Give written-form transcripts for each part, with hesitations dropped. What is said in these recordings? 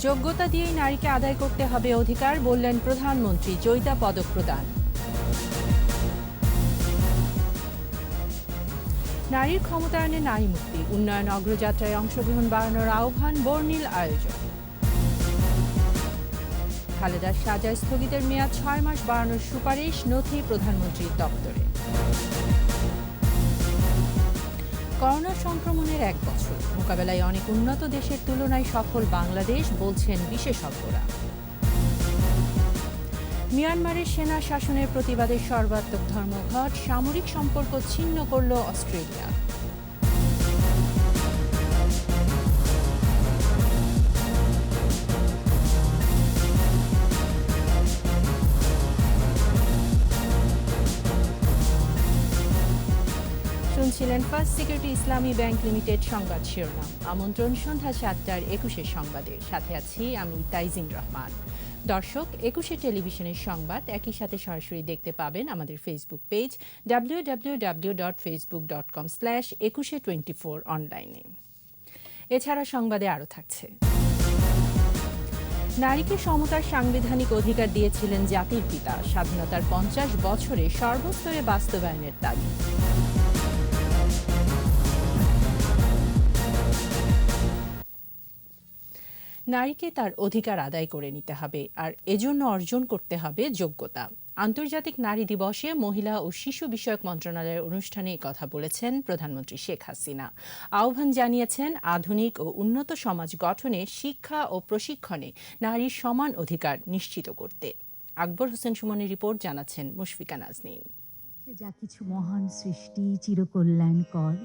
যোগ্যতা দিয়েই নারীকে আদায় করতে হবে অধিকার, বললেন প্রধানমন্ত্রী। জয়িতা পদক প্রদান। নারীর ক্ষমতায়নে নারী মুক্তি, উন্নয়ন অগ্রযাত্রায় অংশগ্রহণ বাড়ানোর আহ্বান, বর্ণিল আয়োজন। খালেদার সাজা স্থগিতের মেয়াদ 6 মাস বাড়ানোর সুপারিশ, নথি প্রধানমন্ত্রীর দপ্তরে। করোনা সংক্রমণের 1 বছর, মোকাবেলায় অনেক উন্নত দেশের তুলনায় সফল বাংলাদেশ, বলছেন বিশেষজ্ঞরা। মিয়ানমারের সেনা শাসনের প্রতিবাদে সর্বাত্মক ধর্মঘট, সামরিক সম্পর্ক ছিন্ন করল অস্ট্রেলিয়া। শুনছিলেন ফার্স্ট সিকিউরিটি ইসলামী ব্যাংক লিমিটেড সংবাদ শিরোনাম। আমন্ত্রণ সন্ধ্যা 7টার 21 সংবাদে, সাথে আছি আমি তাইজিন রহমান। দর্শক, 21 টেলিভিশনের সংবাদ একই সাথে সরাসরি দেখতে পাবেন আমাদের ফেসবুক পেজ www.facebook.com/2124 অনলাইনে। এছাড়া সংবাদে আরও থাকছে: নারীকে সমতার সাংবিধানিক অধিকার দিয়েছিলেন জাতির পিতা, স্বাধীনতার 50 বছরে সর্বস্তরে বাস্তবায়নের দাবি। নারীকে তার অধিকার আদায় করে নিতে হবে, আর এজন্য অর্জন করতে হবে যোগ্যতা। আন্তর্জাতিক নারী দিবসে মহিলা ও শিশু বিষয়ক মন্ত্রণালয়ের অনুষ্ঠানে কথা বলেছেন প্রধানমন্ত্রী শেখ হাসিনা। আহ্বান জানিয়েছেন আধুনিক ও উন্নত সমাজ গঠনে শিক্ষা ও প্রশিক্ষণে নারীর সমান অধিকার নিশ্চিত করতে। আকবর হোসেন সুমনের রিপোর্ট, জানাচ্ছেন মুশফিকা নাজনীন। যা কিছু মহান সৃষ্টি চিরকল্যাণকর,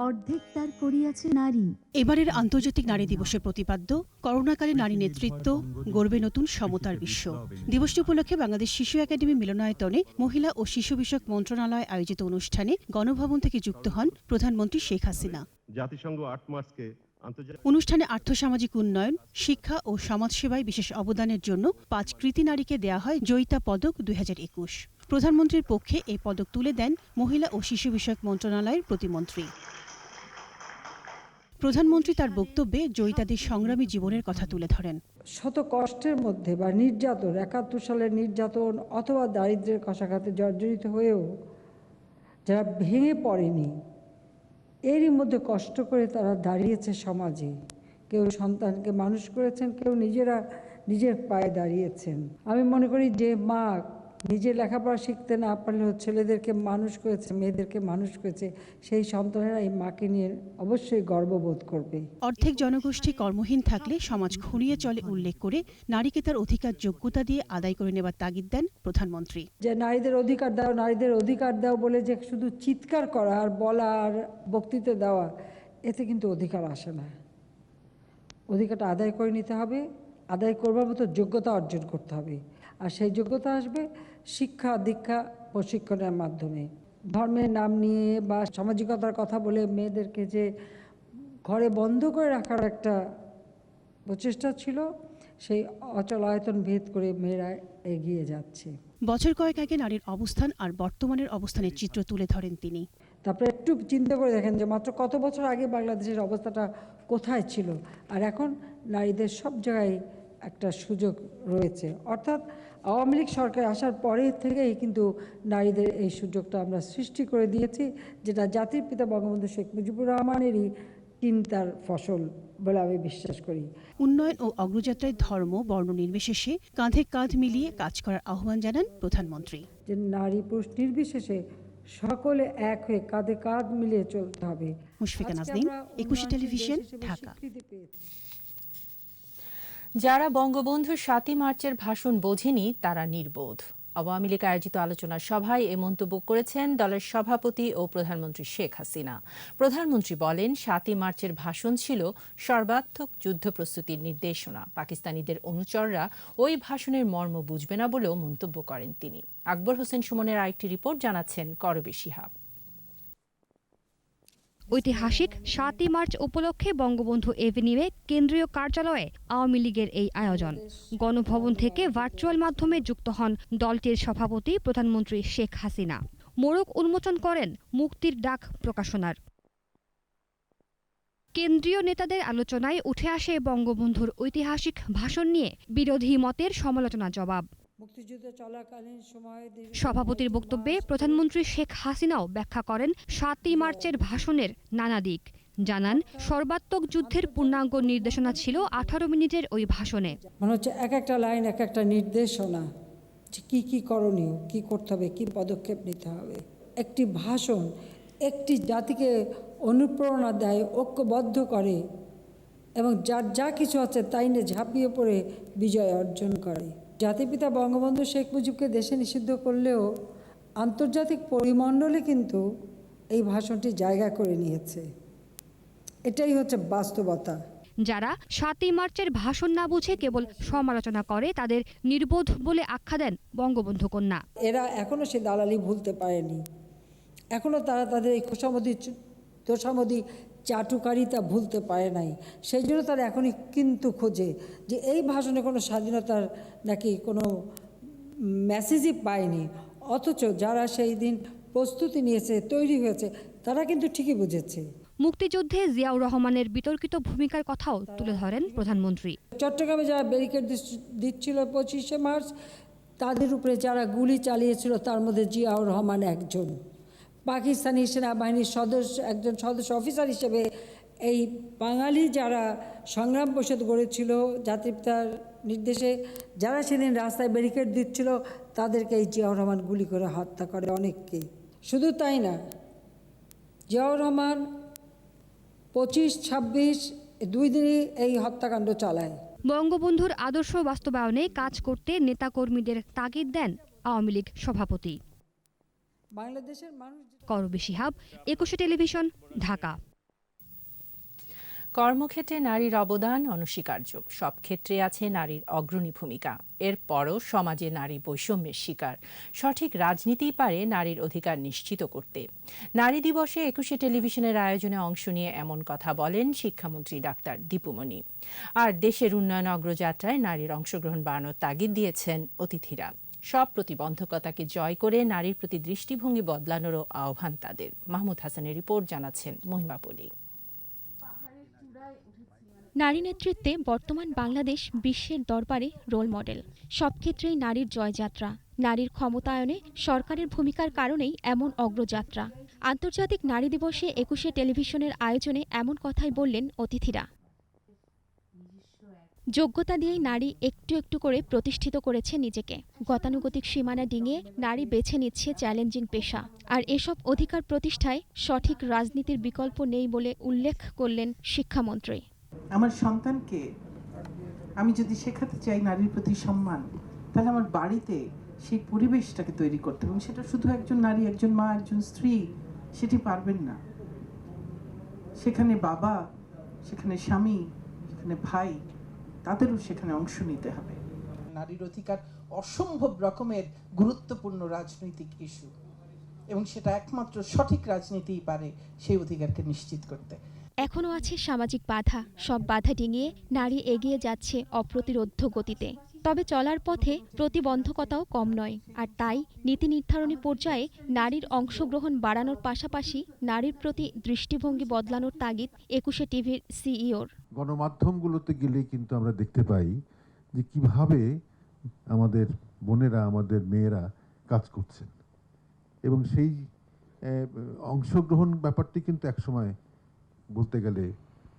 অর্ধেক তার করিয়াছে নারী। এবারের আন্তর্জাতিক নারী দিবসের প্রতিপাদ্য করোনাকালে নারী নেতৃত্ব, গড়বে নতুন সমতার বিশ্ব। দিবসটি উপলক্ষে বাংলাদেশ শিশু একাডেমি মিলনায়তনে মহিলা ও শিশু বিষয়ক মন্ত্রণালয় আয়োজিত অনুষ্ঠানে গণভবন থেকে যুক্ত হন প্রধানমন্ত্রী শেখ হাসিনা। জাতিসংঘ 8 মার্চকে অনুষ্ঠানে আর্থসামাজিক উন্নয়ন, শিক্ষা ও সমাজসেবায় বিশেষ অবদানের জন্য 5 কৃতী নারীকে দেয়া হয় জয়িতা পদক 2021। প্রধানমন্ত্রীর পক্ষে এই পদক তুলে দেন মহিলা ও শিশু বিষয়ক মন্ত্রণালয়ের প্রতিমন্ত্রী। প্রধানমন্ত্রী তার বক্তব্যে জয়িতাদের সংগ্রামী জীবনের কথা তুলে ধরেন। শত কষ্টের মধ্যে বা নির্যাতন, 71 সালের নির্যাতন অথবা দারিদ্র্যের কষাঘাতে জর্জরিত হয়েও যারা ভেঙে পড়েনি, এরই মধ্যে কষ্ট করে তারা দাঁড়িয়েছে সমাজে। কেউ সন্তানকে মানুষ করেছেন, কেউ নিজের পায়ে দাঁড়িয়েছেন। আমি মনে করি যে মা নিজে লেখাপড়া শিখতে না পারলেও ছেলেদেরকে মানুষ করেছে, মেয়েদেরকে মানুষ করেছে, সেই সন্তানেরা এই মাকে নিয়ে অবশ্যই গর্ববোধ করবে। অর্ধেক জনগোষ্ঠী কর্মহীন থাকলে সমাজ খুঁড়িয়ে চলে উল্লেখ করে নারীকে তার অধিকার যোগ্যতা দিয়ে আদায় করে নেবার তাগিদ দেন প্রধানমন্ত্রী। যে নারীদের অধিকার দাও, নারীদের অধিকার দাও বলে যে শুধু চিৎকার করা আর বলা আর বক্তৃতা দেওয়া, এতে কিন্তু অধিকার আসে না। অধিকারটা আদায় করে নিতে হবে, আদায় করবার মতো যোগ্যতা অর্জন করতে হবে। আর সেই যোগ্যতা আসবে শিক্ষা দীক্ষা প্রশিক্ষণের মাধ্যমে। ধর্মের নাম নিয়ে বা সামাজিকতার কথা বলে মেয়েদেরকে যে ঘরে বন্ধ করে রাখার একটা প্রচেষ্টা ছিল, সেই অচল আয়তন ভেদ করে মেয়েরা এগিয়ে যাচ্ছে। বছর কয়েক আগে নারীর অবস্থান আর বর্তমানের অবস্থানের চিত্র তুলে ধরেন তিনি। তারপরে একটু চিন্তা করে দেখেন যে মাত্র কত বছর আগে বাংলাদেশের অবস্থাটা কোথায় ছিল, আর এখন নারীদের সব জায়গায় একটা সুযোগ রয়েছে। অর্থাৎ আওয়ামী লীগ সরকার আসার পরে থেকেই কিন্তু নারীদের এই সুযোগটা আমরা সৃষ্টি করে দিয়েছি, যেটা জাতির পিতা বঙ্গবন্ধু শেখ মুজিবুর রহমানেরই চিন্তার ফসল বলে আমি বিশ্বাস করি। উন্নয়ন ও অগ্রযাত্রায় ধর্ম বর্ণ নির্বিশেষে কাঁধে কাঁধ মিলিয়ে কাজ করার আহ্বান জানান প্রধানমন্ত্রী। যে নারী পুরুষ নির্বিশেষে সকলে এক হয়ে কাঁধে কাঁধ মিলিয়ে চলতে হবে। মুশফিকা নাজনীন, 21 টেলিভিশন, ঢাকা। যারা বঙ্গবন্ধুর 7ই মার্চের ভাষণ বোঝেনি তারা নির্বোধ। আওয়ামী লীগ আয়োজিত আলোচনা সভায় এ মন্তব্য করেছেন দলের সভাপতি ও প্রধানমন্ত্রী শেখ হাসিনা। প্রধানমন্ত্রী বলেন, 7ই মার্চের ভাষণ ছিল সর্বাত্মক যুদ্ধ প্রস্তুতির নির্দেশনা। পাকিস্তানিদের অনুচররা ওই ভাষণের মর্ম বুঝবে না বলেও মন্তব্য করেন তিনি। আকবর হোসেন সুমনের আরেকটি রিপোর্ট, জানাচ্ছেন করবী শিহাব। ঐতিহাসিক 7ই মার্চ উপলক্ষে বঙ্গবন্ধু এভিনিউয়ে কেন্দ্রীয় কার্যালয়ে আওয়ামী লীগের এই আয়োজন। গণভবন থেকে ভার্চুয়াল মাধ্যমে যুক্ত হন দলটির সভাপতি প্রধানমন্ত্রী শেখ হাসিনা। মোড়ক উন্মোচন করেন মুক্তির ডাক প্রকাশনার। কেন্দ্রীয় নেতাদের আলোচনায় উঠে আসে বঙ্গবন্ধুর ঐতিহাসিক ভাষণ নিয়ে বিরোধী মতের সমালোচনা জবাব। মুক্তিযুদ্ধ চলাকালীন সময়ে সভাপতির বক্তব্যে প্রধানমন্ত্রী শেখ হাসিনাও ব্যাখ্যা করেন ৭ই মার্চের ভাষণের নানা দিক। জানান সর্বাত্মক যুদ্ধের পূর্ণাঙ্গ নির্দেশনা ছিল ১৮ মিনিটের ওই ভাষণে। মনে হচ্ছে এক একটা লাইন এক একটা নির্দেশনা, যে কি করণীয়, কি করতে হবে, কি পদক্ষেপ নিতে হবে। একটি ভাষণ একটি জাতিকে অনুপ্রেরণা দেয়, ঐক্যবদ্ধ করে এবং যার যা কিছু আছে তাই নিয়ে ঝাঁপিয়ে পড়ে বিজয় অর্জন করে। জাতিপিতা বঙ্গবন্ধু শেখ মুজিবকে দেশে নিষিদ্ধ করলেও আন্তর্জাতিক পরিমণ্ডলে কিন্তু এই ভাষণটি জায়গা করে নিয়েছে। এটাই হচ্ছে বাস্তবতা। যারা ৭ই মার্চের ভাষণ না বুঝে কেবল সমালোচনা করে তাদের নির্বোধ বলে আখ্যা দেন বঙ্গবন্ধু কন্যা। এরা এখনও সে দালালি ভুলতে পারেনি, এখনও তারা তাদের এই তোষামদি চাটুকারিতা ভুলতে পারে নাই। সেই জন্য তারা এখনই কিন্তু খোঁজে যে এই ভাষণে কোনো স্বাধীনতার নাকি কোনো মেসেজই পায়নি, অথচ যারা সেই দিন প্রস্তুতি নিয়েছে, তৈরি হয়েছে, তারা কিন্তু ঠিকই বুঝেছে। মুক্তিযুদ্ধে জিয়াউর রহমানের বিতর্কিত ভূমিকার কথাও তুলে ধরেন প্রধানমন্ত্রী। চট্টগ্রামে যারা ব্যারিকেড দিচ্ছিল 25শে মার্চ, তাদের উপরে যারা গুলি চালিয়েছিল তার মধ্যে জিয়াউর রহমান একজন। পাকিস্তানি সেনাবাহিনীর একজন সদস্য অফিসার হিসেবে এই বাঙালি যারা সংগ্রাম পরিষদ গড়েছিল জাতিপিতার নির্দেশে, যারা সেদিন রাস্তায় ব্যারিকেড দিচ্ছিল, তাদেরকে এই জিয়াউর রহমান গুলি করে হত্যা করে অনেককে। শুধু তাই না, জিয়াউর রহমান 25-26 দুই দিনই এই হত্যাকাণ্ড চালায়। বঙ্গবন্ধুর আদর্শ বাস্তবায়নে কাজ করতে নেতাকর্মীদের তাগিদ দেন আওয়ামী লীগ সভাপতি। বাংলাদেশের মানুষ করবী শিহাব, ২১ টেলিভিশন, ঢাকা। কর্মক্ষেত্রে নারীর অবদান অনস্বীকার্য। সব ক্ষেত্রে আছে নারীর অগ্রণী ভূমিকা। এরপরও সমাজে নারী বৈষম্যের শিকার। সঠিক রাজনীতিই পারে নারীর অধিকার নিশ্চিত করতে। নারী দিবসে ২১ টেলিভিশনের আয়োজনে অংশ নিয়ে এমন কথা বলেন শিক্ষামন্ত্রী ডাক্তার দীপুমণি। আর দেশের উন্নয়ন অগ্রযাত্রায় নারীর অংশগ্রহণ বাড়ানোর তাগিদ দিয়েছেন অতিথিরা। সব প্রতিবন্ধকতাকে জয় করে নারীর প্রতি দৃষ্টিভঙ্গি বদলানোরও আহ্বান তাদের। মাহমুদ হাসানের রিপোর্ট, জানাচ্ছেন মহিমা পলি। নারী নেতৃত্বে বর্তমান বাংলাদেশ বিশ্বের দরবারে রোল মডেল। সব ক্ষেত্রেই নারীর জয়যাত্রা। নারীর ক্ষমতায়নে সরকারের ভূমিকার কারণেই এমন অগ্রযাত্রা। আন্তর্জাতিক নারী দিবসে ২১ টেলিভিশনের আয়োজনে এমন কথাই বললেন অতিথিরা। যোগ্যতা দিয়েই নারী একটু একটু করে প্রতিষ্ঠিত করেছে নিজেকে। গতানুগতিক সীমানা ডিঙিয়ে নারী বেছে নিচ্ছে চ্যালেঞ্জিং পেশা। আর এসব অধিকার প্রতিষ্ঠায় সঠিক রাজনীতির বিকল্প নেই বলে উল্লেখ করলেন শিক্ষামন্ত্রী। আমার সন্তানকে আমি যদি শেখাতে চাই নারীর প্রতি সম্মান, তাহলে আমার বাড়িতে সেই পরিবেশটাকে তৈরি করতে হবে। সেটা শুধু একজন নারী, একজন মা, একজন স্ত্রী সেটি পারবেন না। সেখানে বাবা, সেখানে স্বামী, সেখানে ভাই, তাদেরও সেখানে অংশ নিতে হবে। নারীর অধিকার অসম্ভব রকমের গুরুত্বপূর্ণ রাজনৈতিক ইস্যু, এবং সেটা একমাত্র সঠিক রাজনীতিই পারে সেই অধিকারকে নিশ্চিত করতে। এখনও আছে সামাজিক বাধা। সব বাধা ডিঙিয়ে নারী এগিয়ে যাচ্ছে অপ্রতিরোধ্য গতিতে। তবে চলার পথে প্রতিবন্ধকতাও কম নয়। আর তাই নীতি নির্ধারণী পর্যায়ে নারীর অংশগ্রহণ বাড়ানোর পাশাপাশি নারীর প্রতি দৃষ্টিভঙ্গি বদলানোর তাগিদ ২১ টিভির সিইওর। গণমাধ্যমগুলোতে গেলে কিন্তু আমরা দেখতে পাই যে কিভাবে আমাদের বোনেরা, আমাদের মেয়েরা কাজ করছেন, এবং সেই অংশগ্রহণ ব্যাপারটি কিন্তু একসময় বলতে গেলে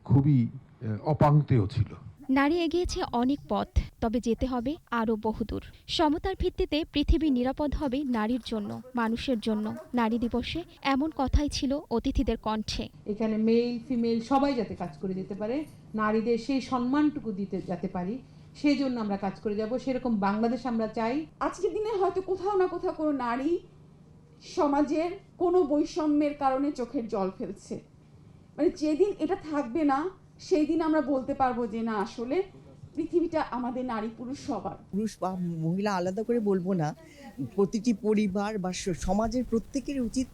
খুবই অপাংক্তেয় ছিল। নারী এগিয়েছে অনেক পথ, তবে যেতে হবে আরও বহুদূর। সমতার ভিত্তিতে পৃথিবী নিরাপদ হবে নারীর জন্য, মানুষের জন্য। নারী দিবসে এমন কথাই ছিল অতিথিদের কণ্ঠে। এখানে মেল ফিমেল সবাই যাতে কাজ করে যেতে পারে, নারীদের সেই সম্মানটুকু দিতে যেতে পারি, সেই জন্য আমরা কাজ করে যাব। সেরকম বাংলাদেশ আমরা চাই। আজকের দিনে হয়তো কোথাও না কোথাও কোনো নারী সমাজের কোনো বৈষম্যের কারণে চোখের জল ফেলছে। মানে যেদিন এটা থাকবে না, সেই দিন আমরা বলতে পারবো যে না, আসলে পৃথিবীটা আমাদের নারী পুরুষ সবার। পুরুষ বা মহিলা আলাদা করে বলবো না, প্রতিটি পরিবার বা সমাজের প্রত্যেকের উচিত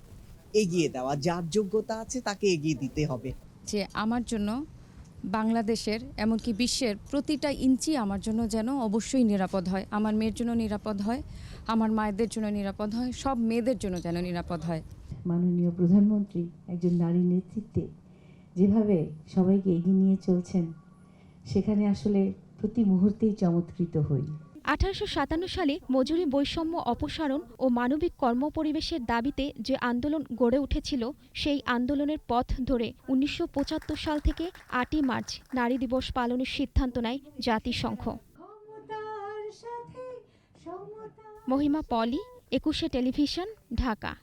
এগিয়ে দেওয়া। যার যোগ্যতা আছে তাকে এগিয়ে দিতে হবে। যে আমার জন্য বাংলাদেশের, এমনকি বিশ্বের প্রতিটা ইঞ্চি আমার জন্য যেন অবশ্যই নিরাপদ হয়। আমার মেয়ের জন্য নিরাপদ হয়, আমার মায়েদের জন্য নিরাপদ হয়, সব মেয়েদের জন্য যেন নিরাপদ হয়। মাননীয় প্রধানমন্ত্রী একজন নারী নেতৃত্বে যেভাবে সবাইকে এগিয়ে নিয়ে চলছেন সেখানে আসলে প্রতি মুহূর্তেই চমৎকৃত হই। 1857 সালে মজুরি বৈষম্য অপসারণ ও মানবিক কর্মপরিবেশের দাবিতে যে আন্দোলন গড়ে উঠেছিল সেই আন্দোলনের পথ ধরে 1975 সাল থেকে 8ই মার্চ নারী দিবস পালনের সিদ্ধান্ত নেয় জাতিসংঘ। মহিমা পলি, 21শে টেলিভিশন, ঢাকা।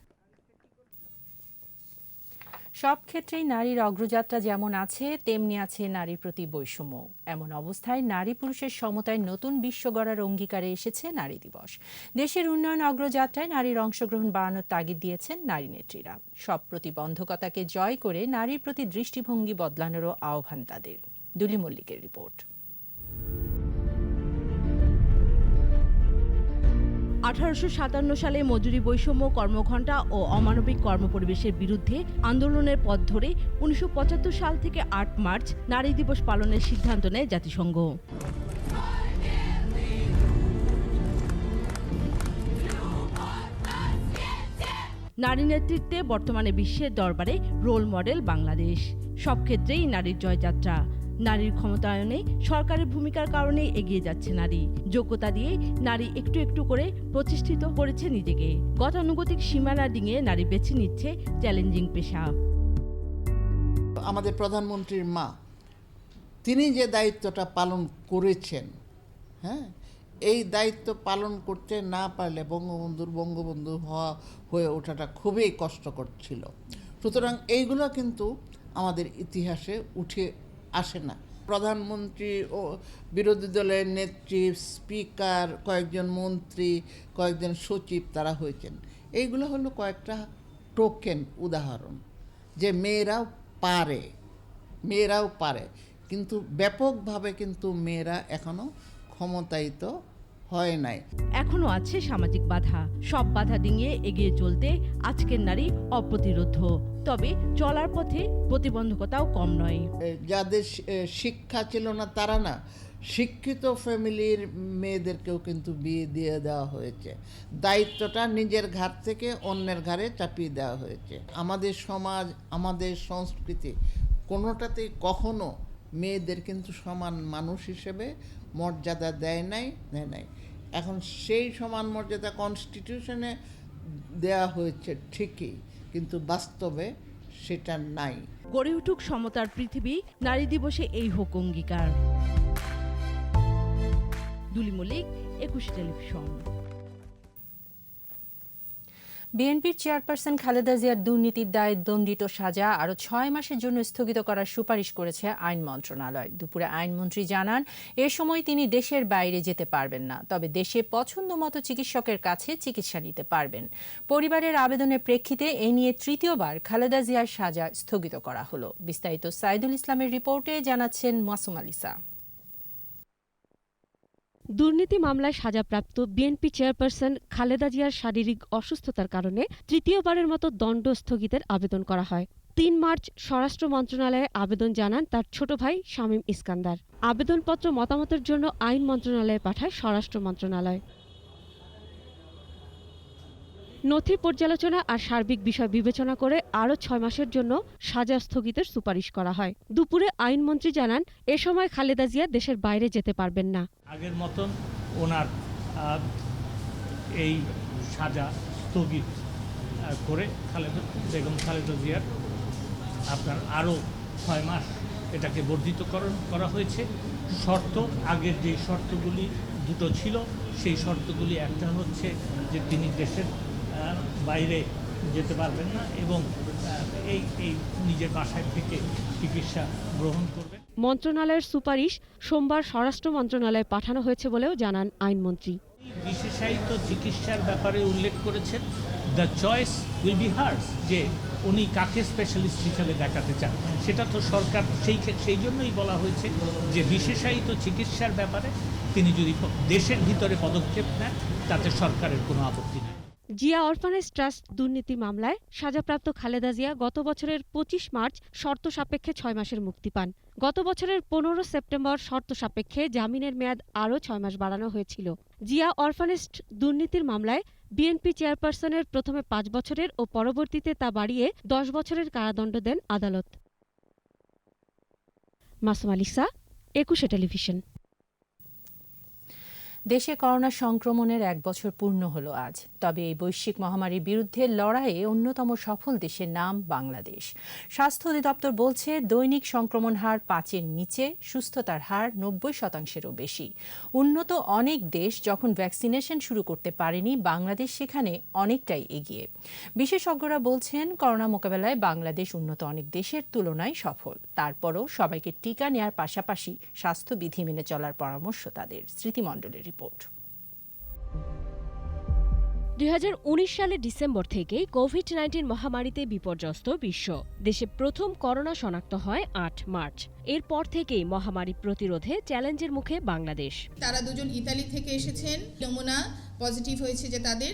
সব ক্ষেত্রেই নারীর অগ্রযাত্রা যেমন আছে তেমনি আছে নারীর প্রতি বৈষম্য। এমন অবস্থায় নারী পুরুষের সমতায় নতুন বিশ্ব গড়ার অঙ্গীকারে এসেছে নারী দিবস। দেশের উন্নয়ন অগ্রযাত্রায় নারীর অংশগ্রহণ বাড়ানোর তাগিদ দিয়েছেন নারী নেত্রীরা। সব প্রতিবন্ধকতাকে জয় করে নারীর প্রতি দৃষ্টিভঙ্গি বদলানোরও আহ্বান তাদের। দুলি মল্লিকের রিপোর্ট। 1857 সালে মজুরি বৈষম্য, কর্মঘণ্টা ও অমানবিক কর্মপরিবেশের বিরুদ্ধে আন্দোলনের পথ ধরে 1975 সাল থেকে 8 মার্চ নারী দিবস পালনের সিদ্ধান্ত নেয় জাতিসংঘ। নারী নেতৃত্বে বর্তমানে বিশ্বের দরবারে রোল মডেল বাংলাদেশ। সব ক্ষেত্রেই নারীর জয়যাত্রা। নারীর ক্ষমতায়নে সরকারের ভূমিকার কারণে এগিয়ে যাচ্ছে নারী। যোগ্যতা দিয়ে নারী একটু একটু করে প্রতিষ্ঠিত করেছে নিজেকে। গতানুগতিক সীমানা ডিঙিয়ে নারী বেছে নিচ্ছে চ্যালেঞ্জিং পেশা। আমাদের প্রধানমন্ত্রীর মা, তিনি যে দায়িত্বটা পালন করেছেন, হ্যাঁ, এই দায়িত্ব পালন করতে না পারলে বঙ্গবন্ধু হয়ে ওঠাটা খুবই কষ্টকর ছিল। সুতরাং এইগুলো কিন্তু আমাদের ইতিহাসে উঠে আসে না। প্রধানমন্ত্রী ও বিরোধী দলের নেত্রী, স্পিকার, কয়েকজন মন্ত্রী, কয়েকজন সচিব তারা হয়েছেন। এইগুলো হলো কয়েকটা টোকেন উদাহরণ যে মেয়েরাও পারে, কিন্তু ব্যাপকভাবে কিন্তু মেয়েরা এখনো ক্ষমতায়িত হয় নাই। এখনো আছে সামাজিক বাধা। সব বাধা ডিঙিয়ে এগিয়ে চলতে আজকের নারী অপ্রতিরোধ্য। তবে চলার পথে প্রতিবন্ধকতাও কম নয়। যাদের শিক্ষা ছিল না তারা না, শিক্ষিত ফ্যামিলির মেয়েদেরকেও কিন্তু বিয়ে দিয়ে দেওয়া হয়েছে। দায়িত্বটা নিজের ঘাট থেকে অন্যের ঘাড়ে চাপিয়ে দেওয়া হয়েছে। আমাদের সমাজ, আমাদের সংস্কৃতি কোনোটাতেই কখনো মেয়েদের কিন্তু সমান মানুষ হিসেবে মর্যাদা দেয় নাই। এখন সেই সমান মর্যাদা কনস্টিটিউশনে দেওয়া হয়েছে ঠিকই, কিন্তু বাস্তবে সেটা নাই। গড়ে উঠুক সমতার পৃথিবী, নারী দিবসে এই হোক অঙ্গীকার। দুলি মল্লিক, 21 টেলিভিশন। বিএনপির চেয়ারপারসন খালেদা জিয়ার দুর্নীতির দায়ে দণ্ডিত সাজা আরও 6 মাসের জন্য স্থগিত করার সুপারিশ করেছে আইন মন্ত্রণালয়। দুপুরে আইনমন্ত্রী জানান এ সময় তিনি দেশের বাইরে যেতে পারবেন না, তবে দেশে পছন্দমতো চিকিৎসকের কাছে চিকিৎসা নিতে পারবেন। পরিবারের আবেদনের প্রেক্ষিতে এ নিয়ে তৃতীয়বার খালেদা জিয়ার সাজা স্থগিত করা হলো। বিস্তারিত সাইদুল ইসলামের রিপোর্টে জানাচ্ছেন মাসুম আলিসা। দুর্নীতি মামলায় সাজাপ্রাপ্ত বিএনপি চেয়ারপারসন খালেদা জিয়ার শারীরিক অসুস্থতার কারণে তৃতীয়বারের মতো দণ্ড স্থগিতের আবেদন করা হয়। 3 মার্চ স্বরাষ্ট্র মন্ত্রণালয়ে আবেদন জানান তার ছোট ভাই শামীম ইস্কান্দার। আবেদনপত্র মতামতের জন্য আইন মন্ত্রণালয়ে পাঠায় স্বরাষ্ট্র মন্ত্রণালয়। নথি পর্যালোচনা আর সার্বিক বিষয় বিবেচনা করে আরও 6 মাসের জন্য সাজা স্থগিতের সুপারিশ করা হয়। দুপুরে আইনমন্ত্রী জানান এ সময় খালেদা জিয়া দেশের বাইরে যেতে পারবেন না। আগের মতন ওনার এই সাজা স্থগিত করে বেগম খালেদা জিয়ার আপনার আরও 6 মাস এটাকে বর্ধিতকরণ করা হয়েছে। শর্ত, আগের যে শর্তগুলি দুটো ছিল, সেই শর্তগুলি একটা হচ্ছে যে তিনি দেশের বাইরে যেতে পারবেন না এবং এই নিজের বাসায় থেকে চিকিৎসা গ্রহণ করবেন। মন্ত্রণালয়ের সুপারিশ সোমবার স্বরাষ্ট্র মন্ত্রণালয়ে পাঠানো হয়েছে বলেও জানান আইনমন্ত্রী। বিশেষায়িত চিকিৎসার ব্যাপারে উল্লেখ করেছেন, the choice will be hers, যে উনি কাকে স্পেশালিস্ট হিসেবে দেখাতে চান। সেটা তো সরকার সেই জন্যই বলা হয়েছে যে বিশেষায়িত চিকিৎসার ব্যাপারে তিনি যদি দেশের ভিতরে পদক্ষেপ নেন তাতে সরকারের কোনো আপত্তি নেই। জিয়া অরফানেজ ট্রাস্ট দুর্নীতি মামলায় সাজাপ্রাপ্ত খালেদা জিয়া গত বছরের 25 মার্চ শর্ত সাপেক্ষে 6 মাসের মুক্তি পান। গত বছরের 15 সেপ্টেম্বর শর্ত সাপেক্ষে জামিনের মেয়াদ আরও 6 মাস বাড়ানো হয়েছিল। জিয়া অরফানেজ দুর্নীতির মামলায় বিএনপি চেয়ারপারসনের প্রথমে 5 বছরের ও পরবর্তীতে তা বাড়িয়ে 10 বছরের কারাদণ্ড দেন আদালত। মাসুম আলিসা, 21 টেলিভিশন। দেশে করোনা সংক্রমণের 1 বছর পূর্ণ হলো আজ। তবে এই বৈশ্বিক মহামারীর বিরুদ্ধে লড়াইয়ে অন্যতম সফল দেশের নাম বাংলাদেশ। স্বাস্থ্য অধিদপ্তর বলছে দৈনিক সংক্রমণ হার 5-এর নিচে, সুস্থতার হার 90%-এরও বেশি। উন্নত অনেক দেশ যখন ভ্যাকসিনেশন শুরু করতে পারেনি, বাংলাদেশ সেখানে অনেকটাই এগিয়ে। বিশেষজ্ঞরা বলছেন করোনা মোকাবেলায় বাংলাদেশ উন্নত অনেক দেশের তুলনায় সফল। তারপরও সবাইকে টিকা নেয়ার পাশাপাশি স্বাস্থ্যবিধি মেনে চলার পরামর্শ তাদের। স্মৃতিমণ্ডলের রিপোর্ট। 2019 সালের ডিসেম্বর থেকেই কোভিড-19 মহামারীতে বিপর্যস্ত বিশ্ব। দেশে প্রথম করোনা শনাক্ত হয় 8 মার্চ। এরপর থেকেই মহামারী প্রতিরোধে চ্যালেঞ্জের মুখে বাংলাদেশ। তারা দুজন ইতালি থেকে এসেছেন, নমুনা পজিটিভ হয়েছে যে তাদের,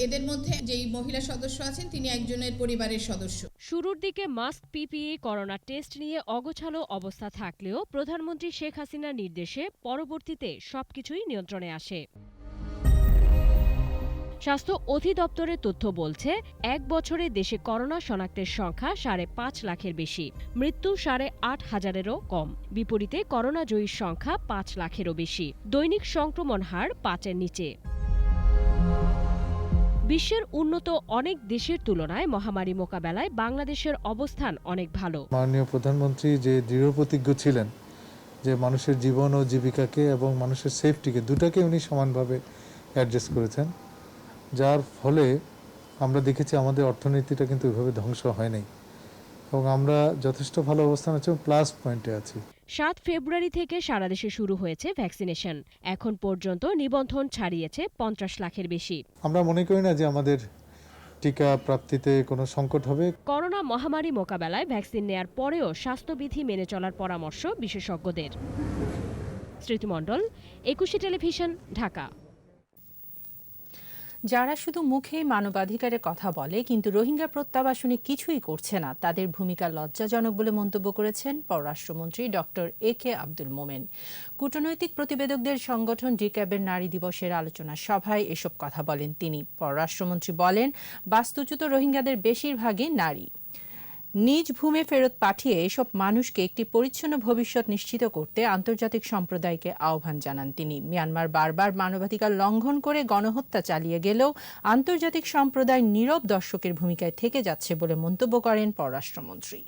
এদের মধ্যে যেই মহিলা সদস্য আছেন তিনি একজনের পরিবারের সদস্য। শুরুর দিকে মাস্ক, পিপিই, করোনা টেস্ট নিয়ে অগোছালো অবস্থা থাকলেও প্রধানমন্ত্রী শেখ হাসিনার নির্দেশে পরবর্তীতে সবকিছুই নিয়ন্ত্রণে আসে। স্বাস্থ্য অধিদপ্তরের তথ্য বলছে 1 বছরে দেশে করোনা শনাক্তের সংখ্যা 5.5 লাখের বেশি, মৃত্যু 8,500-এরও কম। বিপরীতে করোনা জয়ীর সংখ্যা 5 লাখেরও বেশি। দৈনিক সংক্রমণ হার 5-এর নিচে। বিশ্বের উন্নত অনেক দেশের তুলনায় মহামারী মোকাবেলায় বাংলাদেশের অবস্থান অনেক ভালো। মাননীয় প্রধানমন্ত্রী যে দৃঢ়প্রতিজ্ঞ ছিলেন যে মানুষের জীবন ও জীবিকাকে এবং মানুষের সেফটিকে দুটাকে উনি সমানভাবে অ্যাড্রেস করেছেন, যার ফলে আমরা দেখেছি আমাদের অর্থনীতিটা কিন্তু ওইভাবে ধ্বংস হয় নাই এবং আমরা যথেষ্ট ভালো অবস্থান আছে, প্লাস পয়েন্টে আছি। 7 ফেব্রুয়ারি থেকে সারা দেশে শুরু হয়েছে ভ্যাকসিনেশন। এখন পর্যন্ত নিবন্ধন ছাড়িয়েছে 50 লাখের বেশি। আমরা মনে করি না যে আমাদের টিকা প্রাপ্তিতে কোনো সংকট হবে। করোনা মহামারী মোকাবেলায় ভ্যাকসিন নেয়ার পরেও স্বাস্থ্যবিধি মেনে চলার পরামর্শ বিশেষজ্ঞদের। স্মৃতিমণ্ডল, 21 টেলিভিশন, ঢাকা। যারা শুধু মুখে মানবাধিকারের কথা বলে কিন্তু রোহিঙ্গা প্রত্যাবাসনে কিছুই করছে না, তাদের ভূমিকা লজ্জাজনক বলে মন্তব্য করেছেন পররাষ্ট্রমন্ত্রী ডক্টর AK আব্দুল মোমেন। কূটনৈতিক প্রতিবেদকদের সংগঠন ডিক্যাবের নারী দিবসের আলোচনা সভায় এসব কথা বলেন তিনি। পররাষ্ট্রমন্ত্রী বলেন, বাস্তুচ্যুত রোহিঙ্গাদের বেশিরভাগই নারী। নিজ ভূমে ফেরত পাঠিয়ে এসব মানুষকে একটি পরিচ্ছন্ন ভবিষ্যৎ নিশ্চিত করতে আন্তর্জাতিক সম্প্রদায়কে আহ্বান জানান তিনি। মিয়ানমার বারবার মানবাধিকার লঙ্ঘন করে গণহত্যা চালিয়ে গেলেও আন্তর্জাতিক সম্প্রদায় নীরব দর্শকের ভূমিকায় থেকে যাচ্ছে বলে মন্তব্য করেন পররাষ্ট্রমন্ত্রী।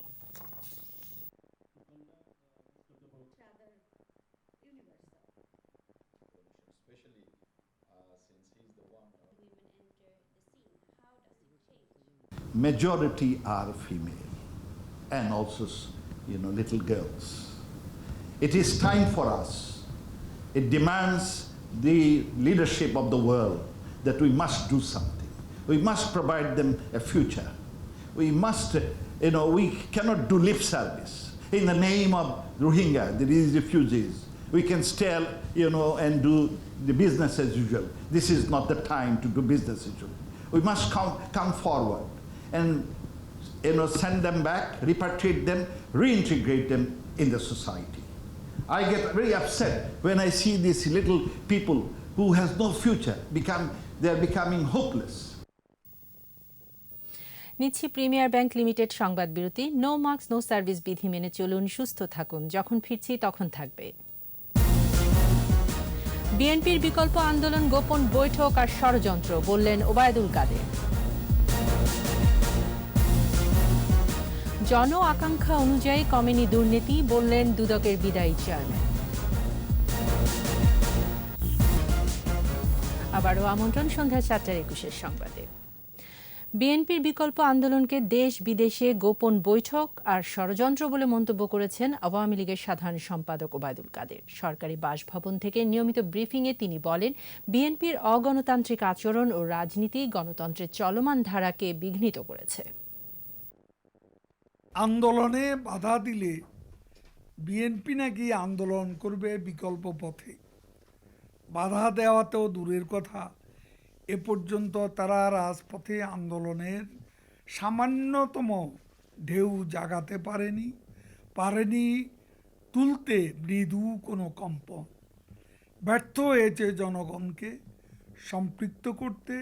Majority are female and also, little girls. It is time for us. It demands the leadership of the world that we must do something. We must provide them a future. We must, we cannot do lip service. In the name of Rohingya, these refugees, we can still, and do the business as usual. This is not the time to do business as usual. We must come forward and send them back, repatriate them, reintegrate them in the society. I get very upset when I see these little people who has no future they are becoming hopeless. নিচ্ছি premier bank limited সংবাদ বিরতি। No mask no service বিধি মেনে চলুন, সুস্থ থাকুন, যখন ফিরছি তখন থাকবে। বিএনপির বিকল্প আন্দোলন গোপন বৈঠক আর ষড়যন্ত্র, বললেন ওবায়দুল কাদের। জন আকাঙ্ক্ষা অনুযায়ী কমেনি দুর্নীতি, বললেন দুদকের বিদায়ী চেয়ারম্যান। আবারও আমন্ত্রণ সন্ধ্যা 7:21 সংবাদে। বিএনপির বিকল্প আন্দোলনকে দেশ বিদেশে গোপন বৈঠক আর ষড়যন্ত্র বলে মন্তব্য করেছেন আওয়ামী লীগের সাধারণ সম্পাদক ওবায়দুল কাদের। সরকারি বাসভবন থেকে নিয়মিত ব্রিফিংয়ে তিনি বলেন, বিএনপির অগণতান্ত্রিক আচরণ ও রাজনীতি গণতন্ত্রের চলমান ধারাকে বিঘ্নিত করেছে। আন্দোলনে বাধা দিলে বিএনপি নাকি আন্দোলন করবে বিকল্প পথে। বাধা দেওয়াতেও দূরের কথা, এ পর্যন্ত তারা রাজপথে আন্দোলনের সামান্যতম ঢেউ জাগাতে পারেনি তুলতে মৃদু কোনো কম্পন। ব্যর্থ হয়েছে জনগণকে সম্পৃক্ত করতে।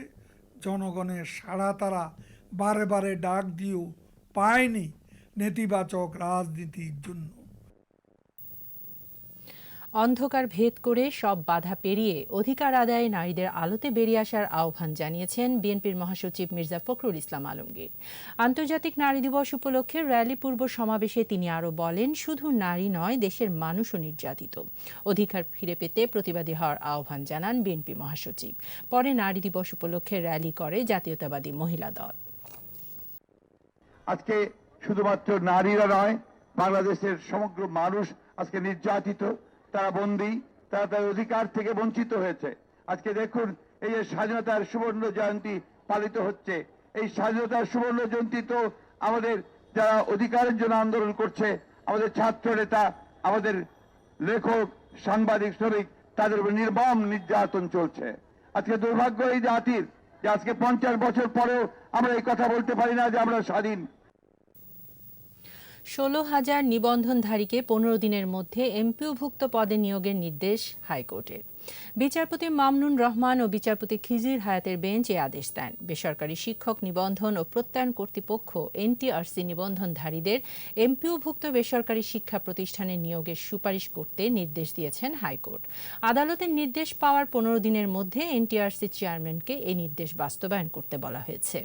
জনগণের সাড়া তারা বারে বারে ডাক দিয়েও পায়নি নেতিবাচক রাজনীতির জন্য। অন্ধকার ভেদ করে সব বাধা পেরিয়ে অধিকার আদায়ে নারীদের আলোতে বেরিয়ে আসার আহ্বান জানিয়েছেন বিএনপির মহাসচিব মির্জা ফখরুল ইসলাম আলমগীর। আন্তর্জাতিক নারী দিবস উপলক্ষে র্যালি পূর্ব সমাবেশে তিনি আরও বলেন, শুধু নারী নয়, দেশের মানুষও নির্যাতিত। অধিকার ফিরে পেতে প্রতিবাদী হওয়ার আহ্বান জানান বিএনপি মহাসচিব। পরে নারী দিবস উপলক্ষে র্যালি করে জাতীয়তাবাদী মহিলা দল। আজকে শুধুমাত্র নারীরা নয়, বাংলাদেশের সমগ্র মানুষ আজকে নির্যাতিত, তারা বন্দী, তারা তার অধিকার থেকে বঞ্চিত হয়েছে। আজকে দেখুন, এই যে স্বাধীনতার সুবর্ণ জয়ন্তী পালিত হচ্ছে, এই স্বাধীনতার সুবর্ণ জয়ন্তী তো আমাদের যারা অধিকারের জন্য আন্দোলন করছে, আমাদের ছাত্র নেতা, আমাদের লেখক, সাংবাদিক, শ্রমিক, তাদের উপর নির্মম নির্যাতন চলছে। আজকে দুর্ভাগ্য এই জাতির যে আজকে 50 বছর পরেও আমরা এই কথা বলতে পারি না যে আমরা স্বাধীন। 16,000 নিবন্ধনধারীকে 15 দিনের মধ্যে এমপিওভুক্ত পদে নিয়োগের নির্দেশ হাইকোর্টের। বিচারপতি মামনুন রহমান ও বিচারপতি খিজির হায়াতের বেঞ্চ এ আদেশ দেন। বেসরকারি শিক্ষক নিবন্ধন ও প্রত্যয়ন কর্তৃপক্ষ এনটিআরসি নিবন্ধনধারীদের এমপিওভুক্ত বেসরকারি শিক্ষা প্রতিষ্ঠানে নিয়োগের সুপারিশ করতে নির্দেশ দিয়েছেন হাইকোর্ট। আদালতের নির্দেশ পাওয়ার 15 দিনের মধ্যে এনটিআরসি চেয়ারম্যানকে এই নির্দেশ বাস্তবায়ন করতে বলা হয়েছে।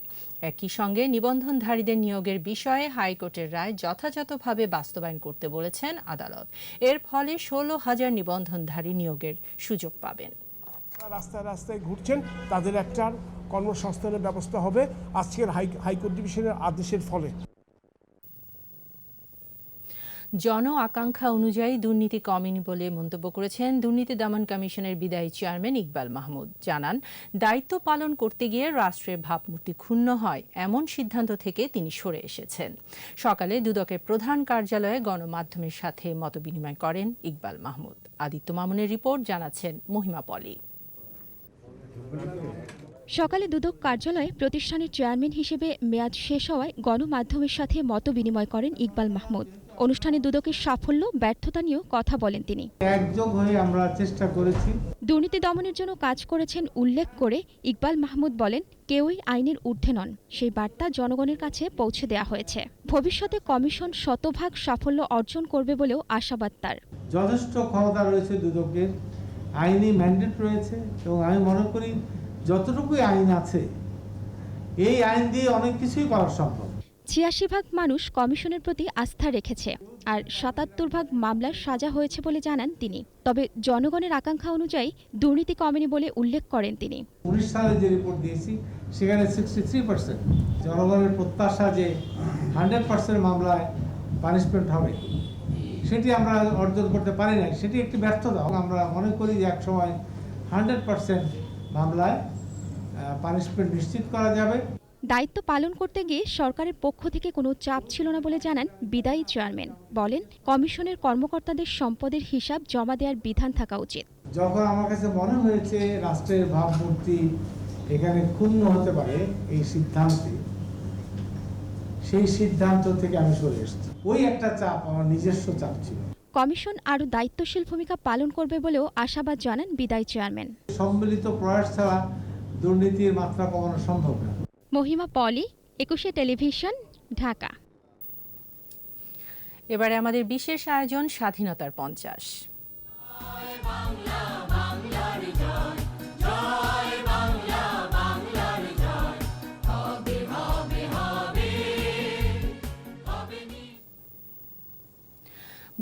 একই সঙ্গে নিবন্ধনধারীদের নিয়োগের বিষয়ে হাইকোর্টের রায় যথাযথভাবে বাস্তবায়ন করতে বলেছেন আদালত। এর ফলে 16,000 নিবন্ধনধারী নিয়োগের সুযোগ পাবেন। রাস্তায় রাস্তায় ঘুরছেন, তাদের একটা কর্মসংস্থানের ব্যবস্থা হবে আজকের হাইকোর্ট ডিভিশনের আদেশের ফলে। জন আকাঙ্ক্ষা অনুযায়ী দুর্নীতি কমেনি বলে মন্তব্য করেছেন দুর্নীতি দমন কমিশনের বিদায়ী চেয়ারম্যান ইকবাল মাহমুদ। জানান, দায়িত্ব পালন করতে গিয়ে রাষ্ট্রের ভাবমূর্তি ক্ষুণ্ণ হয়, এমন সিদ্ধান্ত থেকে তিনি সরে এসেছেন। সকালে দুদকের প্রধান কার্যালয়ে গণমাধ্যমের সাথে মতবিনিময় করেন ইকবাল মাহমুদ। আদিত্য মামুনের রিপোর্ট, জানাচ্ছেন মহিমা পলি। সকালে দুদক কার্যালয়ে প্রতিষ্ঠানের চেয়ারম্যান হিসেবে মেয়াদ শেষ হওয়ায় গণমাধ্যমের সাথে মতবিনিময় করেন ইকবাল মাহমুদ। অনুষ্ঠানে দুদকের সাফল্য ব্যর্থতা নিয়েও কথা বলেন তিনি। একযোগ হয়ে আমরা চেষ্টা করেছি। দুর্নীতি দমনের জন্য কাজ করেছেন উল্লেখ করে ইকবাল মাহমুদ বলেন, কেউই আইনের ঊর্ধ্বে নন, সেই বার্তা জনগণের কাছে পৌঁছে দেওয়া হয়েছে। ভবিষ্যতে কমিশন শতভাগ সাফল্য অর্জন করবে বলেও আশাবাদ তার। যথেষ্ট ক্ষমতা রয়েছে দুদকের, আইনি ম্যান্ডেট রয়েছে এবং আমি মনে করি যতটুকুই আইন আছে এই আইন দিয়ে অনেক কিছুই করা সম্ভব। ৮৬% মানুষ কমিশনের প্রতি আস্থা রেখেছে, আর ৭৭% মামলার সাজা হয়েছে বলে জানান তিনি। তবে জনগণের আকাঙ্ক্ষা অনুযায়ী দুর্নীতি কমেনি বলে উল্লেখ করেন তিনি। 19 সালে যে রিপোর্ট দিয়েছি সেখানে 63%। জনগণের প্রত্যাশা যে 100% মামলায় পানিশমেন্ট হবে, সেটি আমরা অর্জন করতে পারি নাই, সেটি একটি ব্যর্থতা। আমরা মনে করি যে একসময় 100% মামলায় পানিশমেন্ট নিশ্চিত করা যাবে। দায়িত্ব পালন করতে গিয়ে সরকারের পক্ষ থেকে কোনো চাপ ছিল না বলে জানান বিদায়ী চেয়ারম্যান। বলেন, কমিশনের কর্মকর্তাদের সম্পদের হিসাব জমা দেওয়ার বিধান থাকা উচিত। যখন আমার কাছে মনে হয়েছে রাষ্ট্রের ভাবমূর্তি এখানে ক্ষুণ্ণ হতে পারে এই সিদ্ধান্তে, সেই সিদ্ধান্ত থেকে আমি সরে এসেছি। ওই একটা চাপ আমার নিজস্ব চাপ ছিল। কমিশন আরও দায়িত্বশীল ভূমিকা পালন করবে বলেও আশাবাদ জানান বিদায়ী চেয়ারম্যান। সম্মিলিত প্রয়াস ছাড়া দুর্নীতির মাত্রা কমানো সম্ভব না। মহিমা পলি, 21 টেলিভিশন, ঢাকা। এবারে আমাদের বিশেষ আয়োজন স্বাধীনতার 50।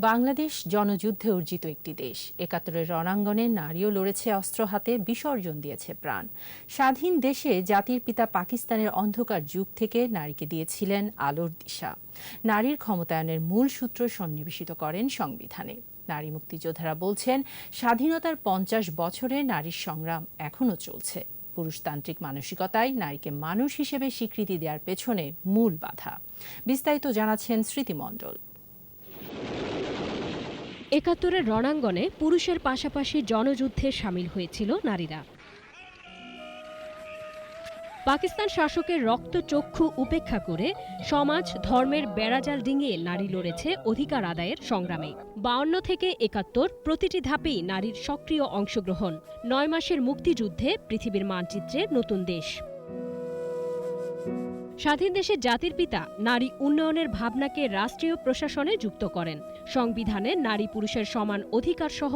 বাংলাদেশ জনযুদ্ধে অর্জিত একটি দেশ। ৭১-এর রণাঙ্গনে নারীও লড়েছে অস্ত্র হাতে, বিসর্জন দিয়েছে প্রাণ। স্বাধীন দেশে জাতির পিতা পাকিস্তানের অন্ধকার যুগ থেকে নারীকে দিয়েছিলেন আলোর দিশা। নারীর ক্ষমতায়নের মূল সূত্র সন্নিবেশিত করেন সংবিধানে। নারী মুক্তিযোদ্ধারা বলছেন, স্বাধীনতার 50 বছরে নারীর সংগ্রাম এখনও চলছে। পুরুষতান্ত্রিক মানসিকতায় নারীকে মানুষ হিসেবে স্বীকৃতি দেওয়ার পেছনে মূল বাধা। বিস্তারিত জানাচ্ছেন স্মৃতি মণ্ডল। ৭১-এর রণাঙ্গনে পুরুষের পাশাপাশি জনযুদ্ধে সামিল হয়েছিল নারীরা। পাকিস্তান শাসকের রক্তচক্ষু উপেক্ষা করে সমাজ ধর্মের বেড়াজাল ডিঙিয়ে নারী লড়েছে অধিকার আদায়ের সংগ্রামে। ৫২ থেকে ৭১ প্রতিটি ধাপেই নারীর সক্রিয় অংশগ্রহণ। ৯ মাসের মুক্তিযুদ্ধে পৃথিবীর মানচিত্রে নতুন দেশ। স্বাধীন দেশের জাতির পিতা নারী উন্নয়নের ভাবনাকে রাষ্ট্রীয় প্রশাসনে যুক্ত করেন। সংবিধানে নারী পুরুষের সমান অধিকার সহ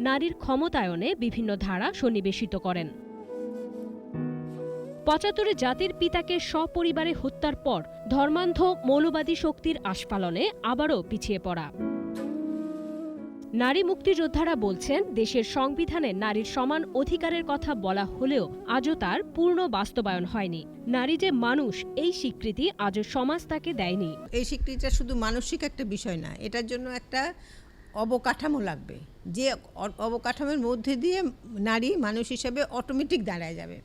নারীর ক্ষমতায়নে বিভিন্ন ধারা সন্নিবেশিত করেন। ৭৫ জাতির পিতাকে সপরিবারে হত্যার পর ধর্মান্ধ মৌলবাদী শক্তির আস্ফালনে আবারও পিছিয়ে পড়া। নারী মুক্তিযোদ্ধারা বলছেন, দেশের সংবিধানে নারীর সমান অধিকারের কথা বলা হলেও আজও তার পূর্ণ বাস্তবায়ন হয়নি। নারী যে মানুষ, এই স্বীকৃতি আজও সমাজ তাকে দেয়নি। এই স্বীকৃতিটা শুধু মানসিক একটা বিষয় না, এটার জন্য একটা অবকাঠামো লাগবে, যে অবকাঠামোর মধ্যে দিয়ে নারী মানুষ হিসেবে অটোমেটিক দাঁড়ায় যাবে।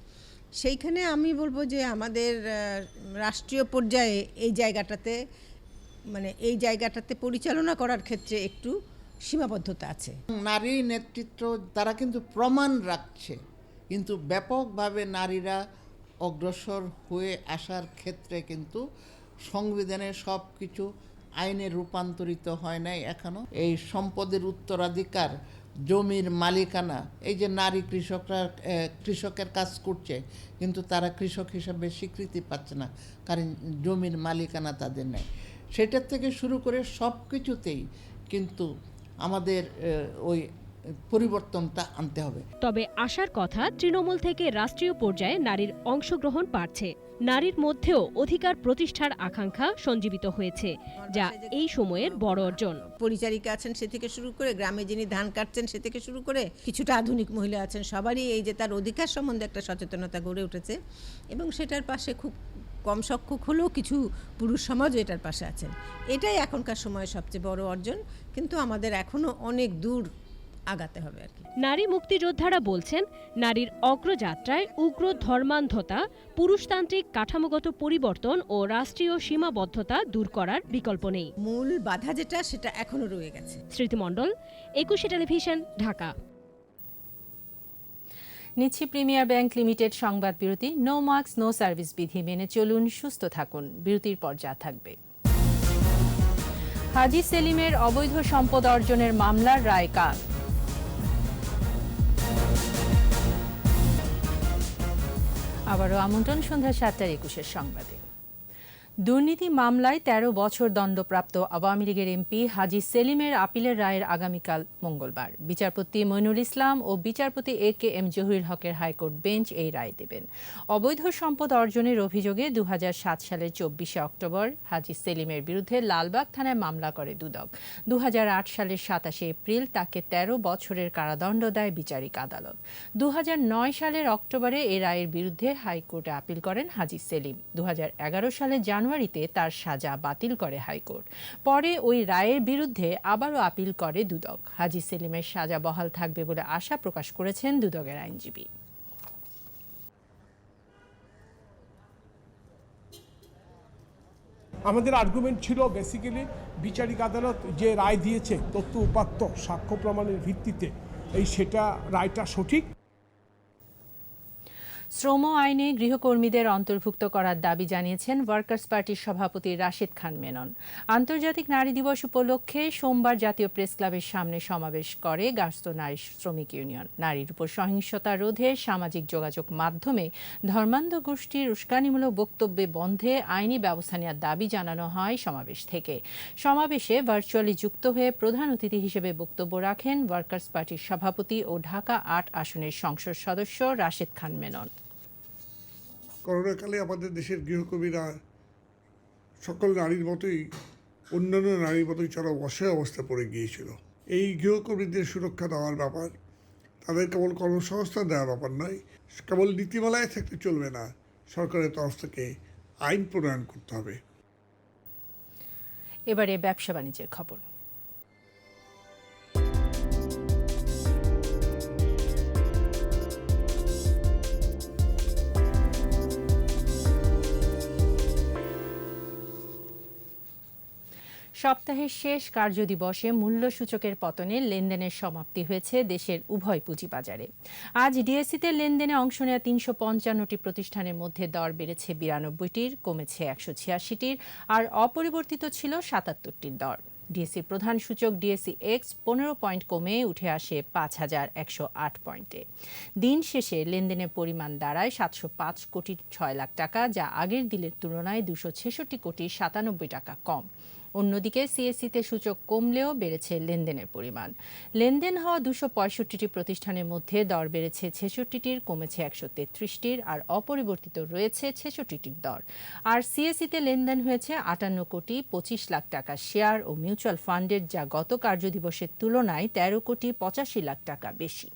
সেইখানে আমি বলবো যে আমাদের রাষ্ট্রীয় পর্যায়ে এই জায়গাটাতে পরিচালনা করার ক্ষেত্রে একটু সীমাবদ্ধতা আছে। নারী নেতৃত্ব তারা কিন্তু প্রমাণ রাখছে, কিন্তু ব্যাপকভাবে নারীরা অগ্রসর হয়ে আসার ক্ষেত্রে কিন্তু সংবিধানের সব কিছু আইনে রূপান্তরিত হয় নাই এখনো। এই সম্পদের উত্তরাধিকার, জমির মালিকানা, এই যে নারী কৃষকের কাজ করছে কিন্তু তারা কৃষক হিসাবে স্বীকৃতি পাচ্ছে না, কারণ জমির মালিকানা তাদের নেই। সেটার থেকে শুরু করে সব কিছুতেই কিন্তু আমাদের ওই পরিবর্তনটা আনতে হবে। তবে আশার কথা, তৃণমূল থেকে রাষ্ট্রীয় পর্যায়ে নারীর অংশগ্রহণ বাড়ছে। নারীর মধ্যেও অধিকার প্রতিষ্ঠার আকাঙ্ক্ষা সঞ্জীবিত হয়েছে, যা এই সময়ের বড় অর্জন। পরিচারিকা আছেন সে থেকে শুরু করে গ্রামে যিনি ধান কাটছেন সে থেকে শুরু করে কিছুটা আধুনিক মহিলা আছেন, সবারই এই যে তার অধিকার সম্বন্ধে একটা সচেতনতা গড়ে উঠেছে এবং সেটার পাশে খুব কম সংখ্যক হলেও কিছু পুরুষ সমাজও এটার পাশে আছেন। এটাই এখনকার সময়ে সবচেয়ে বড় অর্জন, কিন্তু আমাদের এখনো অনেক দূর আগাতে হবে আর কি। নারী মুক্তিযোদ্ধারা বলছেন, নারীর অগ্রযাত্রায় উগ্র ধর্মান্ধতা, পুরুষতান্ত্রিক কাঠামোগত পরিবর্তন ও রাষ্ট্রীয় সীমাবদ্ধতা দূর করার বিকল্প নেই। মূল বাধা যেটা সেটা এখনো রয়ে গেছে। স্মৃতি মণ্ডল, ২১ টেলিভিশন, ঢাকা। নিচ্ছি প্রিমিয়ার ব্যাংক লিমিটেড সংবাদ বিরতি। নো মাস্ক নো সার্ভিস বিধি মেনে চলুন, সুস্থ থাকুন। বিরতির পর যা থাকবে: হাজী সেলিমের অবৈধ সম্পদ অর্জনের মামলার রায় কার? আবারও আমন্ত্রণ সন্ধ্যা ৭:২১ সংবাদে। দুর্নীতি মামলায় ১৩ বছর দণ্ডপ্রাপ্ত আওয়ামী লীগের এমপি হাজী সেলিমের আপিলের রায়ের আগামীকাল মঙ্গলবার বিচারপতি মইনুল ইসলাম ও বিচারপতি AKM জহিরুল হকের হাইকোর্ট বেঞ্চ এই রায় দেবেন। অবৈধ সম্পদ অর্জনের অভিযোগে ২০০৭ সালের ২৪শে অক্টোবর হাজী সেলিমের বিরুদ্ধে লালবাগ থানায় মামলা করে দুদক। ২০০৮ সালের ২৭শে এপ্রিল তাকে ১৩ বছরের কারাদণ্ড দেয় বিচারিক আদালত। ২০০৯ সালের অক্টোবরে এ রায়ের বিরুদ্ধে হাইকোর্টে আপিল করেন হাজী সেলিম। ২০১১ সালে জানুয়ারিতে তার সাজা বাতিল করে হাইকোর্ট। পরে ওই রায়ের বিরুদ্ধে আবারও আপিল করে দুদক। হাজী সেলিমের সাজা বহাল থাকবে বলে আশা প্রকাশ করেছেন দুদকের আইনজীবী। আমাদের আর্গুমেন্ট ছিল বেসিক্যালি বিচারিক আদালত যে রায় দিয়েছে তথ্য উপাত্ত সাক্ষ্য প্রমাণের ভিত্তিতে সেটা রায়টা সঠিক। শ্রম আইনে গৃহকর্মীদের অন্তর্ভুক্ত করার দাবি জানিয়েছেন ওয়ার্কার্স পার্টির সভাপতি রাশেদ খান মেনন। আন্তর্জাতিক নারী দিবস উপলক্ষে সোমবার জাতীয় প্রেস ক্লাবের সামনে সমাবেশ করে গার্হস্থ্য নারী শ্রমিক ইউনিয়ন। নারীর উপর সহিংসতা রোধে সামাজিক যোগাযোগ মাধ্যমে ধর্মান্ধ গোষ্ঠীর উস্কানিমূলক বক্তব্যে বন্ধে আইনি ব্যবস্থা নেওয়ার দাবি জানানো হয় সমাবেশ থেকে। সমাবেশে ভার্চুয়ালি যুক্ত হয়ে প্রধান অতিথি হিসেবে বক্তব্য রাখেন ওয়ার্কার্স পার্টির সভাপতি ও ঢাকা ৮ আসনের সংসদ সদস্য রাশেদ খান মেনন। করোনাকালে আমাদের দেশের গৃহকর্মীরা সকল নারীর মতোই অন্যান্য নারীর মতোই তারা অসহায় অবস্থা পড়ে গিয়েছিল। এই গৃহকর্মীদের সুরক্ষা দেওয়ার ব্যাপার, তাদের কেবল কর্মসংস্থান দেওয়ার ব্যাপার নয়, কেবল নীতিমালায় থাকতে চলবে না, সরকারের তরফ থেকে আইন প্রণয়ন করতে হবে। এবারে ব্যবসা বাণিজ্যের খবর। সপ্তাহের শেষ কার্যদিবসে মূল্যসূচকের পতনে লেনদেনের সমাপ্তি হয়েছে দেশের উভয় পুঁজিবাজারে। আজ ডিএসইতে লেনদেনে অংশ নেওয়া ৩৫৫টি প্রতিষ্ঠানের মধ্যে দর বেড়েছে ৯২টির, কমেছে ১৮৬টির, আর অপরিবর্তিত ছিল ৭৭টির দর। ডিএসসির প্রধান সূচক ডিএসসি এক্স 15 পয়েন্ট কমে উঠে আসে 5,108 পয়েন্টে। দিন শেষে লেনদেনের পরিমাণ দাঁড়ায় 705 কোটি 6 লাখ টাকা, যা আগের দিনের তুলনায় 266 কোটি 97 টাকা কম। অন্যদিকে সিএসসিতে সূচক কমলেও বেড়েছে লেনদেনের পরিমাণ। লেনদেন হওয়া 265টি প্রতিষ্ঠানের মধ্যে দর বেড়েছে 66টির, কমেছে 133টির, আর অপরিবর্তিত রয়েছে 66টির দর। আর সিএসসিতে লেনদেন হয়েছে 58 কোটি 25 লাখ টাকা শেয়ার ও মিউচুয়াল ফান্ডের, যা গত কার্যদিবসের তুলনায় 13 কোটি 85 লাখ টাকা বেশি।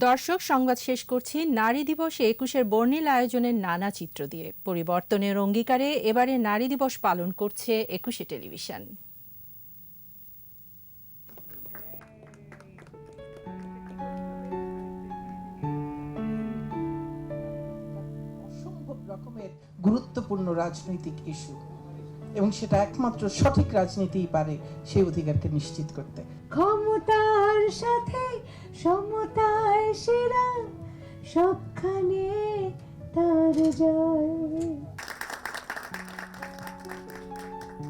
দর্শক, সংবাদ শেষ করছি নারী দিবসে 21-এর বর্ণিল আয়োজনের নানা চিত্র দিয়ে। পরিবর্তনের অঙ্গীকারে এবারে নারী দিবস পালন করছে 21 টেলিভিশন। অসম্ভব রকমের গুরুত্বপূর্ণ রাজনৈতিক ইস্যু, এবং সেটা একমাত্র সঠিক রাজনীতিই পারে সেই অধিকারকে নিশ্চিত করতে। ক্ষমতার সাথে সমতায় সেরা, সবখানে তার জয়।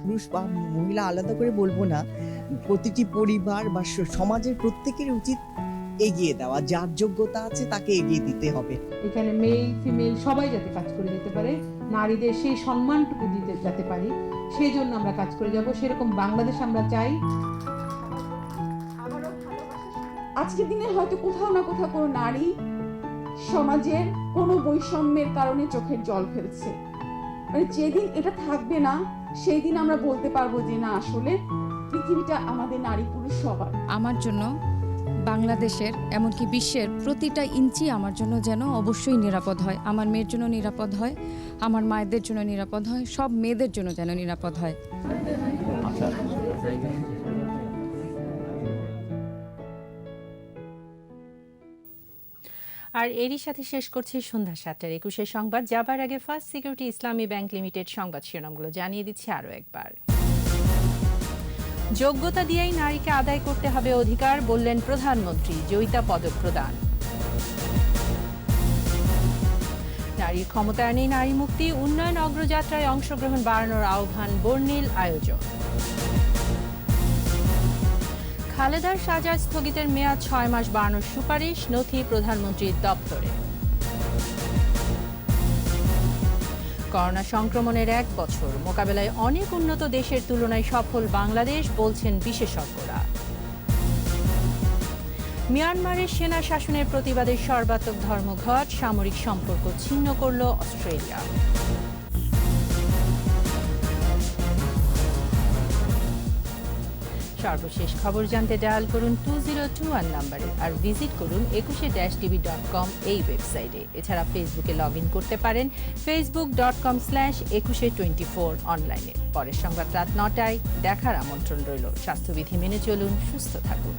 পুরুষ বা মহিলা আলাদা করে বলবো না, প্রতিটি পরিবার বা সমাজের প্রত্যেকের উচিত এগিয়ে দেওয়া, যার যোগ্যতা আছে তাকে এগিয়ে দিতে হবে। এখানে মেল ফিমেল সবাই যাতে কাজ করে যেতে পারে, নারীদের সেই সম্মানটুকু দিতে যেতে পারি, সেই জন্য আমরা কাজ করে যাব। সেরকম বাংলাদেশ আমরা চাই। আজকের দিনে হয়তো কোথাও না কোথাও কোনো নারী সমাজের কোনো বৈষম্যের কারণে চোখের জল ফেলছে। মানে যেদিন এটা থাকবে না, সেই দিন আমরা বলতে পারবো যে না, আসলে পৃথিবীটা আমাদের নারী পুরুষ সবার। আমার জন্য বাংলাদেশের এমনকি বিশ্বের প্রতিটা ইঞ্চি আমার জন্য যেন অবশ্যই নিরাপদ হয়। আমার মেয়ের জন্য নিরাপদ হয়, আমার মায়েদের জন্য নিরাপদ হয়, সব মেয়েদের জন্য যেন নিরাপদ হয়। আর এরই সাথে শেষ করছি সন্ধ্যা 7টার 21 সংবাদ। যাবার আগে ফার্স্ট সিকিউরিটি ইসলামী ব্যাংক লিমিটেড সংবাদ শিরোনামগুলো জানিয়ে দিচ্ছি আরও একবার। যোগ্যতা দিয়েই নারীকে আদায় করতে হবে অধিকার, বললেন প্রধানমন্ত্রী। জয়িতা পদক প্রদান। নারীর ক্ষমতায়নেই নারী মুক্তি, উন্নয়ন অগ্রযাত্রায় অংশগ্রহণ বাড়ানোর আহ্বান, বর্ণিল আয়োজন। খালেদার সাজা স্থগিতের মেয়াদ 6 মাস বাড়ানোর সুপারিশ, নথি প্রধানমন্ত্রীর দপ্তরে। করোনা সংক্রমণের 1 বছর, মোকাবেলায় অনেক উন্নত দেশের তুলনায় সফল বাংলাদেশ, বলছেন বিশেষজ্ঞরা। মিয়ানমারের সেনা শাসনের প্রতিবাদে সর্বাত্মক ধর্মঘট, সামরিক সম্পর্ক ছিন্ন করল অস্ট্রেলিয়া। সর্বশেষ খবর জানতে ডায়াল করুন 2021 নম্বরে, আর ভিজিট করুন 21-tv.com এই ওয়েবসাইটে। এছাড়া ফেসবুকে লগ ইন করতে পারেন facebook.com/2124 অনলাইনে। পরের সংবাদ রাত 9টায় দেখার আমন্ত্রণ রইল। স্বাস্থ্যবিধি মেনে চলুন, সুস্থ থাকুন।